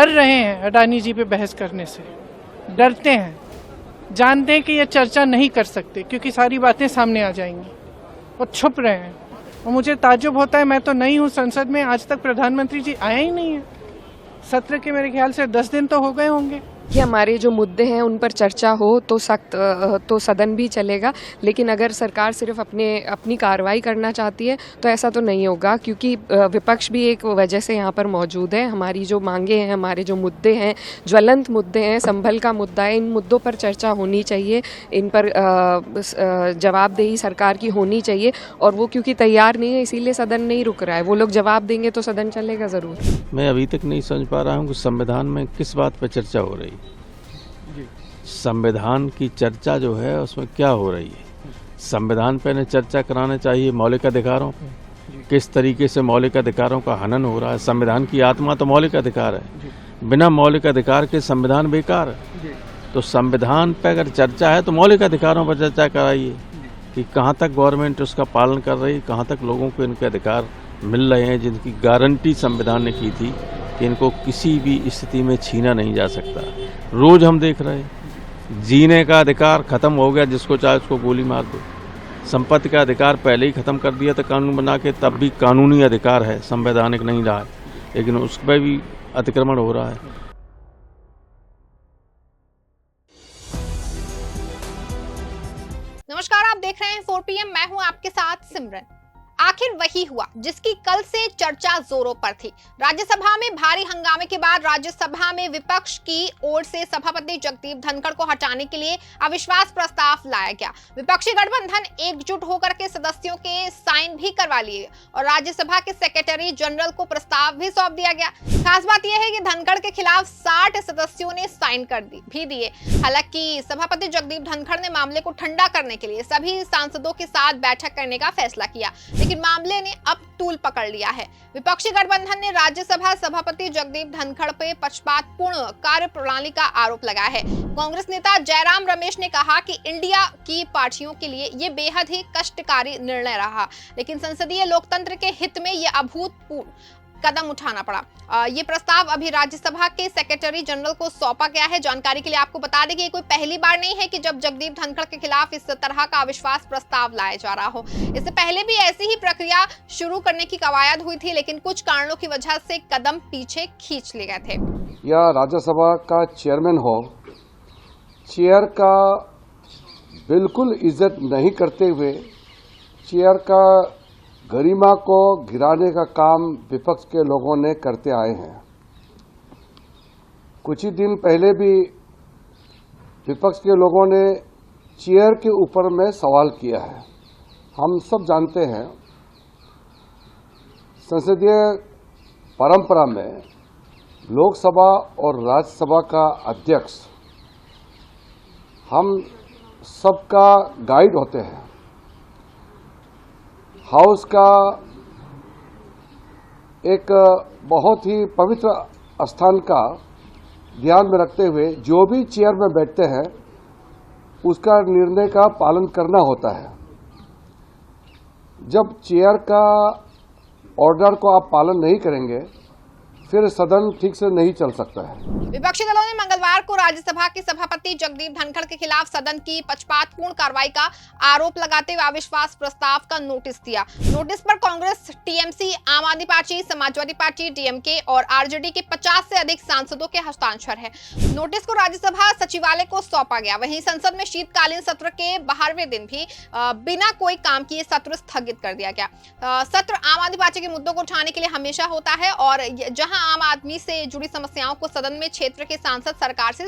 डर रहे हैं अडानी जी पे बहस करने से, डरते हैं, जानते हैं कि ये चर्चा नहीं कर सकते क्योंकि सारी बातें सामने आ जाएंगी और छुप रहे हैं। और मुझे ताज्जुब होता है, मैं तो नहीं हूँ संसद में, आज तक प्रधानमंत्री जी आया ही नहीं है। सत्र के मेरे ख्याल से 10 दिन तो हो गए होंगे। कि हमारे जो मुद्दे हैं उन पर चर्चा हो तो तो सदन भी चलेगा, लेकिन अगर सरकार सिर्फ अपनी कार्रवाई करना चाहती है तो ऐसा तो नहीं होगा, क्योंकि विपक्ष भी एक वजह से यहाँ पर मौजूद है। हमारी जो मांगे हैं, हमारे जो मुद्दे हैं, ज्वलंत मुद्दे हैं, संभल का मुद्दा है, इन मुद्दों पर चर्चा होनी चाहिए, इन पर जवाबदेही सरकार की होनी चाहिए। और वो क्योंकि तैयार नहीं है इसीलिए सदन नहीं रुक रहा है। वो लोग जवाब देंगे तो सदन चलेगा ज़रूर। मैं अभी तक नहीं समझ पा रहा हूँ कि संविधान में किस बात पर चर्चा हो रही है। संविधान की चर्चा जो है उसमें क्या हो रही है? संविधान पे ने चर्चा कराना चाहिए मौलिक अधिकारों पे, किस तरीके से मौलिक अधिकारों का हनन हो रहा है। संविधान की आत्मा तो मौलिक अधिकार है, बिना मौलिक अधिकार के संविधान बेकार है। तो संविधान पे अगर चर्चा है तो मौलिक अधिकारों पर चर्चा कराइए कि कहाँ तक गवर्नमेंट उसका पालन कर रही है, कहाँ तक लोगों को इनके अधिकार मिल रहे हैं जिनकी गारंटी संविधान ने की थी कि इनको किसी भी स्थिति में छीना नहीं जा सकता। रोज हम देख रहे हैं जीने का अधिकार खत्म हो गया, जिसको चाहे उसको गोली मार दो। संपत्ति का अधिकार पहले ही खत्म कर दिया था कानून बना के, तब भी कानूनी अधिकार है, संवैधानिक नहीं रहा है, लेकिन उस पर भी अतिक्रमण हो रहा है। नमस्कार, आप देख रहे हैं 4 PM। मैं हूं आपके साथ सिमरन। आखिर वही हुआ जिसकी कल से चर्चा जोरों पर थी। राज्यसभा में भारी हंगामे के बाद राज्यसभा में विपक्ष की ओर से सभापति जगदीप धनखड़ को हटाने के लिए अविश्वास प्रस्ताव लाया गया। विपक्षी गठबंधन एकजुट होकर के सदस्यों के साइन भी करवा लिए और राज्यसभा के सेक्रेटरी जनरल को प्रस्ताव भी सौंप दिया गया। खास बात यह है कि धनखड़ के खिलाफ 60 सदस्यों ने साइन कर भी दिए। हालांकि सभापति जगदीप धनखड़ ने मामले को ठंडा करने के लिए सभी सांसदों के साथ बैठक करने का फैसला किया, लेकिन मामले ने अब तूल पकड़ लिया है। विपक्षी गठबंधन ने राज्यसभा सभापति जगदीप धनखड़ पे पक्षपातपूर्ण कार्यप्रणाली का आरोप लगाया है। कांग्रेस नेता जयराम रमेश ने कहा कि इंडिया की पार्टियों के लिए ये बेहद ही कष्टकारी निर्णय रहा, लेकिन संसदीय लोकतंत्र के हित में ये अभूतपूर्व कदम उठाना पड़ा। ये प्रस्ताव अभी राज्यसभा के सेक्रेटरी जनरल को सौंपा गया है। जानकारी के लिए आपको बता दें कि कोई पहली बार नहीं है कि जब जगदीप धनखड़ के खिलाफ इस तरह का अविश्वास प्रस्ताव लाया जा रहा हो। इससे पहले भी ऐसी ही प्रक्रिया शुरू करने की कवायद हुई थी, लेकिन कुछ कारणों की वजह से कदम पीछे खींच लिए गए थे। या राज्यसभा का चेयरमैन हो, चेयर का बिल्कुल इज्जत नहीं करते हुए चेयर का गरिमा को गिराने का काम विपक्ष के लोगों ने करते आए हैं। कुछ ही दिन पहले भी विपक्ष के लोगों ने चेयर के ऊपर में सवाल किया है। हम सब जानते हैं संसदीय परंपरा में लोकसभा और राज्यसभा का अध्यक्ष हम सबका गाइड होते हैं। हाउस का एक बहुत ही पवित्र स्थान का ध्यान में रखते हुए जो भी चेयर में बैठते हैं उसका निर्णय का पालन करना होता है। जब चेयर का ऑर्डर को आप पालन नहीं करेंगे फिर सदन ठीक से नहीं चल सकता है। विपक्षी दलों ने मंगलवार को राज्यसभा के सभापति जगदीप धनखड़ के खिलाफ सदन की पक्षपातपूर्ण कार्रवाई का आरोप लगाते हुए अविश्वास प्रस्ताव का नोटिस दिया। नोटिस पर कांग्रेस, टीएमसी, आम आदमी पार्टी, समाजवादी पार्टी, डीएमके और आरजेडी के 50 से अधिक सांसदों के हस्ताक्षर है। नोटिस को राज्यसभा सचिवालय को सौंपा गया। वहीं संसद में शीतकालीन सत्र के 12वें दिन भी बिना कोई काम किए सत्र स्थगित कर दिया गया। सत्र आम आदमी पार्टी के मुद्दों को उठाने के लिए हमेशा होता है और जहां आम आदमी से जुड़ी समस्याओं को सदन में क्षेत्र के सांसद सरकार से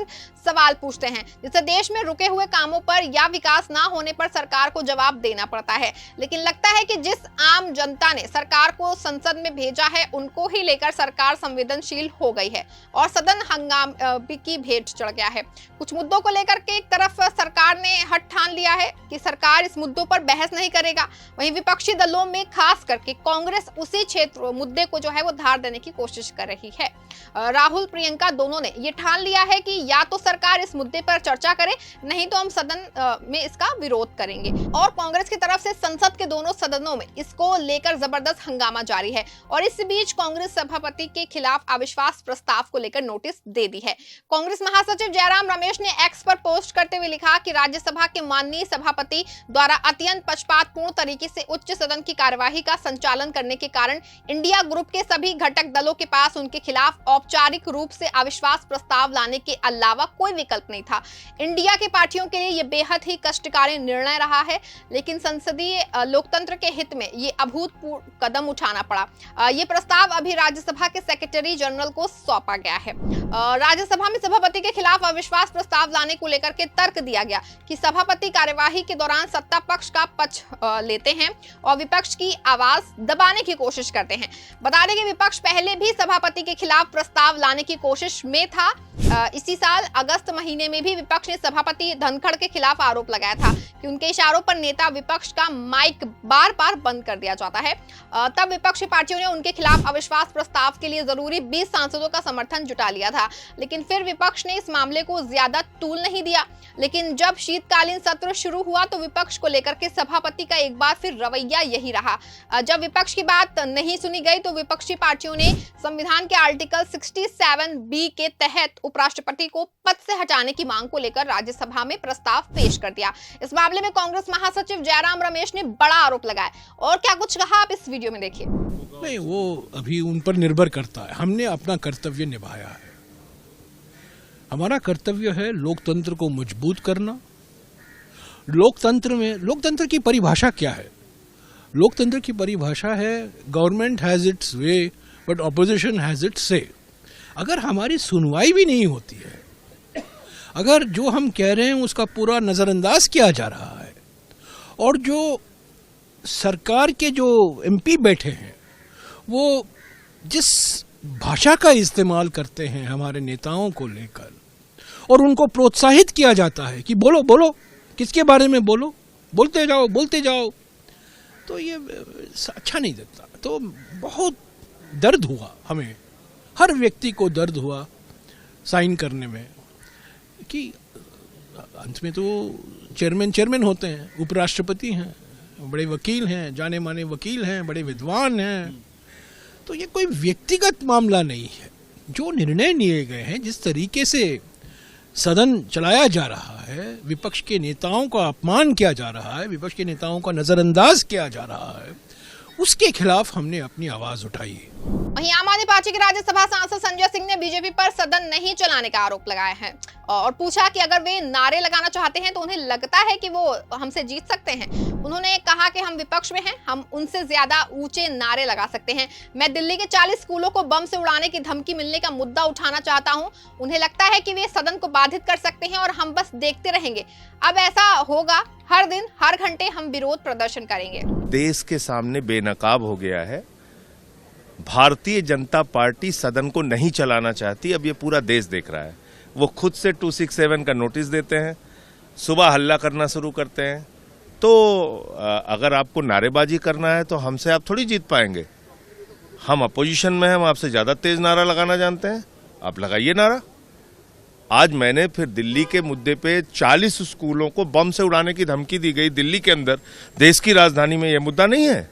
सवाल पूछते हैं, जिससे देश में रुके हुए कामों पर या विकास ना होने पर सरकार को जवाब देना पड़ता है। लेकिन लगता है कि जिस आम जनता ने सरकार को संसद में भेजा है उनको ही लेकर सरकार संवेदनशील हो गई है और सदन हंगामे की भेंट चढ़ गया है। कुछ मुद्दों को लेकर के एक तरफ सरकार ने हट ठान लिया है कि सरकार इस मुद्दों पर बहस नहीं करेगा, वहीं विपक्षी दलों में खास करके कांग्रेस उसी क्षेत्र मुद्दे को जो है वो धार देने की कोशिश कर रही है। राहुल प्रियंका दोनों ने ये ठान लिया है कि या तो सरकार इस मुद्दे पर चर्चा करे, नहीं तो हम सदन में इसका विरोध करेंगे। और कांग्रेस की तरफ से संसद के दोनों सदनों में इसको लेकर जबरदस्त हंगामा जारी है और इस बीच कांग्रेस सभापति के खिलाफ अविश्वास प्रस्ताव को लेकर नोटिस दे दी है। कांग्रेस महासचिव जयराम रमेश ने एक्स पर पोस्ट करते हुए लिखा कि राज्यसभा के माननीय सभापति द्वारा अत्यंत पक्षपातपूर्ण तरीके से उच्च सदन की कार्यवाही का संचालन करने के कारण इंडिया ग्रुप के सभी घटक दलों के पास उनके खिलाफ औपचारिक रूप से अविश्वास प्रस्ताव लाने के अलावा कोई विकल्प नहीं था। इंडिया के पार्टियों के लिए यह बेहद ही कष्टकारी निर्णय रहा है, लेकिन संसदीय लोकतंत्र के हित में ये अभूतपूर्व कदम उठाना पड़ा। ये प्रस्ताव अभी राज्यसभा के सेक्रेटरी जनरल को सौंपा गया है। राज्यसभा में सभापति के खिलाफ अविश्वास प्रस्ताव लाने को लेकर के तर्क दिया गया कि सभापति कार्यवाही के दौरान सत्ता पक्ष का पक्ष लेते हैं और विपक्ष की आवाज दबाने की कोशिश करते हैं। बता दें कि विपक्ष पहले भी सभापति के खिलाफ प्रस्ताव लाने की कोशिश में था। इसी साल अगस्त महीने में भी विपक्ष ने सभापति धनखड़ के खिलाफ आरोप लगाया था कि उनके इशारों पर नेता विपक्ष का माइक बार बार बंद कर दिया जाता है। तब विपक्षी पार्टियों ने उनके खिलाफ अविश्वास प्रस्ताव के लिए जरूरी 20 सांसदों का समर्थन जुटा लिया था, लेकिन फिर विपक्ष ने इस मामले को ज्यादा तूल नहीं दिया। लेकिन जब शीतकालीन सत्र शुरू हुआ तो विपक्ष को लेकर के सभापति का एक बार फिर रवैया यही रहा। जब विपक्ष की बात नहीं सुनी गई तो विपक्षी पार्टियों ने संविधान के आर्टिकल 67B के तहत उपराष्ट्रपति को पद से हटाने की मांग को लेकर राज्यसभा में प्रस्ताव पेश कर दिया। इस मामले में कांग्रेस महासचिव जयराम रमेश ने बड़ा आरोप लगाया और क्या कुछ कहा आप इस वीडियो में देखिए। नहीं, वो अभी उन पर निर्भर करता है। हमने अपना कर्तव्य निभाया है। हमारा कर्तव्य है लोकतंत्र को मजबूत करना। लोकतंत्र की परिभाषा क्या है? लोकतंत्र की परिभाषा है government has its way but opposition has its से। अगर हमारी सुनवाई भी नहीं होती है, अगर जो हम कह रहे हैं उसका पूरा नजरअंदाज किया जा रहा है और जो सरकार के जो एमपी बैठे हैं वो जिस भाषा का इस्तेमाल करते हैं हमारे नेताओं को लेकर और उनको प्रोत्साहित किया जाता है कि बोलो बोलो, किसके बारे में बोलो, बोलते जाओ, तो ये अच्छा नहीं लगता। तो बहुत दर्द हुआ, हमें हर व्यक्ति को दर्द हुआ साइन करने में कि अंत में तो चेयरमैन होते हैं, उपराष्ट्रपति हैं, बड़े वकील हैं, जाने माने वकील हैं, बड़े विद्वान हैं। तो ये कोई व्यक्तिगत मामला नहीं है। जो निर्णय लिए गए हैं, जिस तरीके से सदन चलाया जा रहा है, विपक्ष के नेताओं का अपमान किया जा रहा है, विपक्ष के नेताओं का नजरअंदाज किया जा रहा है, उसके खिलाफ हमने अपनी आवाज उठाई है। वहीं आम आदमी पार्टी के राज्यसभा सांसद संजय सिंह ने बीजेपी पर सदन नहीं चलाने का आरोप लगाया है और पूछा कि अगर वे नारे लगाना चाहते हैं तो उन्हें लगता है कि वो हमसे जीत सकते हैं। उन्होंने कहा कि हम विपक्ष में हैं, हम उनसे ज्यादा ऊंचे नारे लगा सकते हैं। मैं दिल्ली के 40 स्कूलों को बम से उड़ाने की धमकी मिलने का मुद्दा उठाना चाहता हूं। उन्हें लगता है कि वे सदन को बाधित कर सकते हैं और हम बस देखते रहेंगे। अब ऐसा होगा, हर दिन हर घंटे हम विरोध प्रदर्शन करेंगे। देश के सामने बेनकाब हो गया है। भारतीय जनता पार्टी सदन को नहीं चलाना चाहती। अब ये पूरा देश देख रहा है। वो खुद से 267 का नोटिस देते हैं, सुबह हल्ला करना शुरू करते हैं। तो अगर आपको नारेबाजी करना है तो हमसे आप थोड़ी जीत पाएंगे। हम अपोजिशन में हैं, हम आपसे ज्यादा तेज नारा लगाना जानते हैं। आप लगाइए नारा। आज मैंने फिर दिल्ली के मुद्दे पे 40 स्कूलों को बम से उड़ाने की धमकी दी गई दिल्ली के अंदर, देश की राजधानी में। यह मुद्दा नहीं है।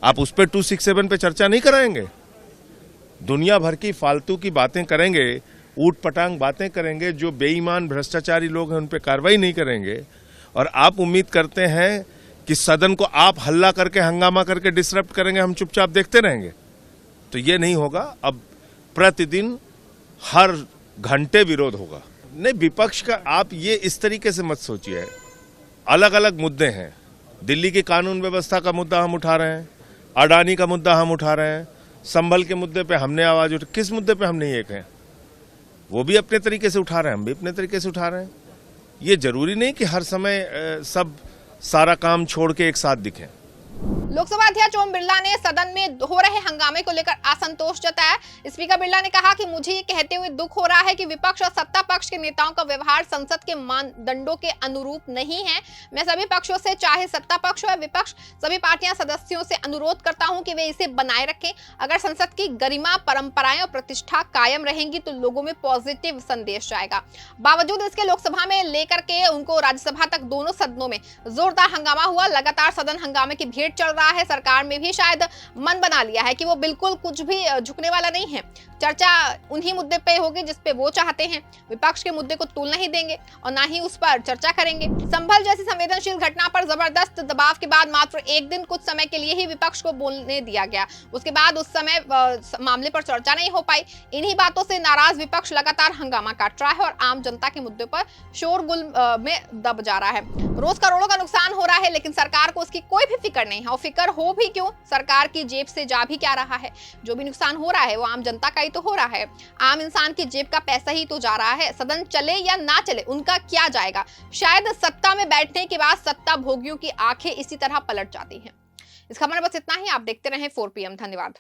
आप उस पर 267 पे चर्चा नहीं कराएंगे। दुनिया भर की फालतू की बातें करेंगे, ऊट पटांग बातें करेंगे। जो बेईमान भ्रष्टाचारी लोग हैं उन पे कार्रवाई नहीं करेंगे और आप उम्मीद करते हैं कि सदन को आप हल्ला करके, हंगामा करके डिसरप्ट करेंगे, हम चुपचाप देखते रहेंगे। तो ये नहीं होगा। अब प्रतिदिन हर घंटे विरोध होगा। नहीं, विपक्ष का आप ये इस तरीके से मत सोचिए। अलग अलग मुद्दे हैं। दिल्ली की कानून व्यवस्था का मुद्दा हम उठा रहे हैं, अडानी का मुद्दा हम उठा रहे हैं, संभल के मुद्दे पे हमने आवाज उठा। किस मुद्दे पे हम नहीं एक हैं? वो भी अपने तरीके से उठा रहे हैं, हम भी अपने तरीके से उठा रहे हैं। ये जरूरी नहीं कि हर समय सब सारा काम छोड़ के एक साथ दिखें। लोकसभा अध्यक्ष ओम बिरला ने सदन में हो रहे हंगामे को लेकर असंतोष जताया। स्पीकर बिरला ने कहा कि मुझे ये कहते हुए दुख हो रहा है कि विपक्ष और सत्ता पक्ष के नेताओं का व्यवहार संसद के मानदंडों के अनुरूप नहीं है। मैं सभी पक्षों से, चाहे सत्ता पक्ष हो या विपक्ष, सभी पार्टियां सदस्यों से अनुरोध करता हूं कि वे इसे बनाए रखें। अगर संसद की गरिमा, परंपराएं और प्रतिष्ठा कायम रहेंगी तो लोगों में पॉजिटिव संदेश जाएगा। बावजूद इसके लोकसभा में लेकर के उनको राज्यसभा तक दोनों सदनों में जोरदार हंगामा हुआ। लगातार सदन हंगामे की भेंट चल रहा है। सरकार में भी शायद मन बना लिया है कि वो बिल्कुल कुछ भी झुकने वाला नहीं है। चर्चा उन्हीं मुद्दे पे होगी जिस पे वो चाहते हैं। विपक्ष के मुद्दे को तूल नहीं देंगे और ना ही उस पर चर्चा करेंगे। संभल जैसी संवेदनशील घटना पर जबरदस्त दबाव के बाद मात्र एक दिन कुछ समय के लिए ही विपक्ष को बोलने दिया गया। उसके बाद उस समय मामले पर चर्चा नहीं हो पाई। इन्हीं बातों से नाराज विपक्ष लगातार हंगामा काट रहा है और आम जनता के मुद्दे पर शोरगुल में दब जा रहा है। रोज करोड़ों का नुकसान हो रहा है, लेकिन सरकार को उसकी कोई भी फिक्र नहीं है। और फिक्र हो भी क्यों, सरकार की जेब से जा भी क्या रहा है। जो भी नुकसान हो रहा है वो आम जनता का ही तो हो रहा है। आम इंसान की जेब का पैसा ही तो जा रहा है। सदन चले या ना चले, उनका क्या जाएगा। शायद सत्ता में बैठने के बाद सत्ता भोगियों की आंखें इसी तरह पलट जाती हैं। इस खबर में बस इतना ही। आप देखते रहें 4 PM। धन्यवाद।